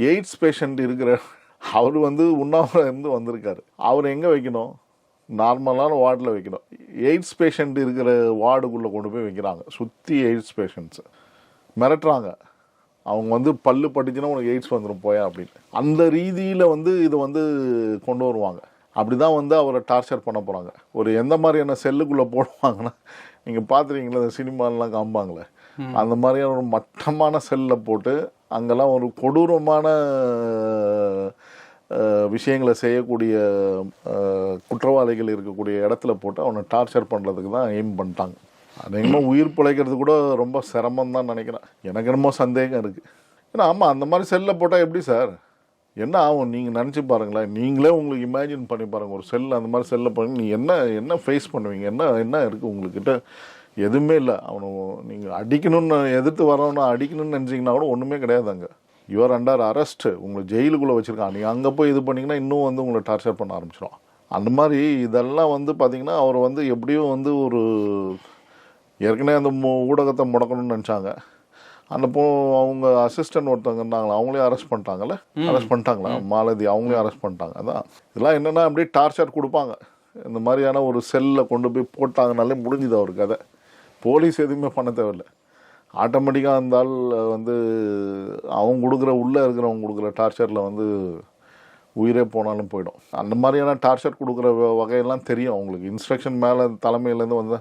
AIDS patient இருக்கிற அவர் வந்து உண்ணாவிரதம் இருந்து வந்திருக்காரு. அவர் எங்கே வைக்கணும்? நார்மலான வார்டில் வைக்கணும். எய்ட்ஸ் பேஷண்ட் இருக்கிற வார்டுக்குள்ளே கொண்டு போய் வைக்கிறாங்க. சுற்றி எய்ட்ஸ் பேஷண்ட்ஸு மிரட்டுறாங்க. அவங்க வந்து பல்லு பட்டுச்சுன்னா உனக்கு எய்ட்ஸ் வந்துடும் போயா அப்படின்னு. அந்த ரீதியில் வந்து இதை வந்து கொண்டு வருவாங்க. அப்படி தான் வந்து அவரை டார்ச்சர் பண்ண போகிறாங்க. ஒரு எந்த மாதிரியான செல்லுக்குள்ளே போடுவாங்கன்னா, நீங்கள் பார்த்துருக்கீங்களா இந்த சினிமாலெலாம் காமிப்பாங்களே, அந்த மாதிரியான ஒரு மட்டமான செல்லில் போட்டு அங்கெல்லாம் ஒரு கொடூரமான விஷயங்களை செய்யக்கூடிய குற்றவாளிகள் இருக்கக்கூடிய இடத்துல போட்டு அவனை டார்ச்சர் பண்ணுறதுக்கு தான் எய்ம் பண்ணிட்டாங்க. அது என்னமோ உயிர் பிழைக்கிறது கூட ரொம்ப சிரமம் தான் நினைக்கிறேன். எனக்கு என்னமோ சந்தேகம் இருக்குது. ஏன்னா ஆமாம், அந்த மாதிரி செல்லில் போட்டால் எப்படி சார் என்ன ஆகும்? நீங்கள் நினச்சி பாருங்களேன். நீங்களே உங்களுக்கு இமேஜின் பண்ணி பாருங்கள். ஒரு செல் அந்த மாதிரி செல்லில் பாருங்க, நீ என்ன ஃபேஸ் பண்ணுவீங்க? என்ன இருக்குது உங்கள்கிட்ட? எதுவுமே இல்லை. அவனை நீங்கள் அடிக்கணும்னு எதிர்த்து வரவனை அடிக்கணும்னு நினச்சிங்கன்னா கூட ஒன்றுமே கிடையாது. அங்கே யுவர் அண்டர் அரெஸ்ட்டு, உங்களை ஜெயிலுக்குள்ளே வச்சுருக்கான். நீங்கள் அங்கே போய் இது பண்ணிங்கன்னா இன்னும் வந்து உங்களை டார்ச்சர் பண்ண ஆரம்பிச்சிடும். அந்த மாதிரி இதெல்லாம் வந்து பார்த்திங்கன்னா அவர் வந்து எப்படியும் வந்து ஒரு ஏற்கனவே அந்த ஊடகத்தை முடக்கணும்னு நினச்சாங்க. அந்த அவங்க அசிஸ்டன்ட் ஒருத்தவங்க இருந்தாங்களா, அவங்களே அரெஸ்ட் பண்ணிட்டாங்கல்ல, அரெஸ்ட் பண்ணிட்டாங்களா மாலதி, அவங்களே அரெஸ்ட் பண்ணிட்டாங்க. அதான் இதெல்லாம் என்னென்னா அப்படியே டார்ச்சர் கொடுப்பாங்க. இந்த மாதிரியான ஒரு செல்லில் கொண்டு போய் போட்டாங்கனாலே முடிஞ்சுது அவர் கதை. போலீஸ் எதுவுமே பண்ண தேவையில்லை. ஆட்டோமேட்டிக்காக இருந்தால் வந்து அவங்க உள்ளே இருக்கிறவங்க கொடுக்குற டார்ச்சரில் வந்து உயிரே போனாலும் போயிடும். அந்த மாதிரியான டார்ச்சர் கொடுக்குற வகையெல்லாம் தெரியும் அவங்களுக்கு. இன்ஸ்ட்ரக்ஷன் மேலே தலைமையிலேருந்து வந்து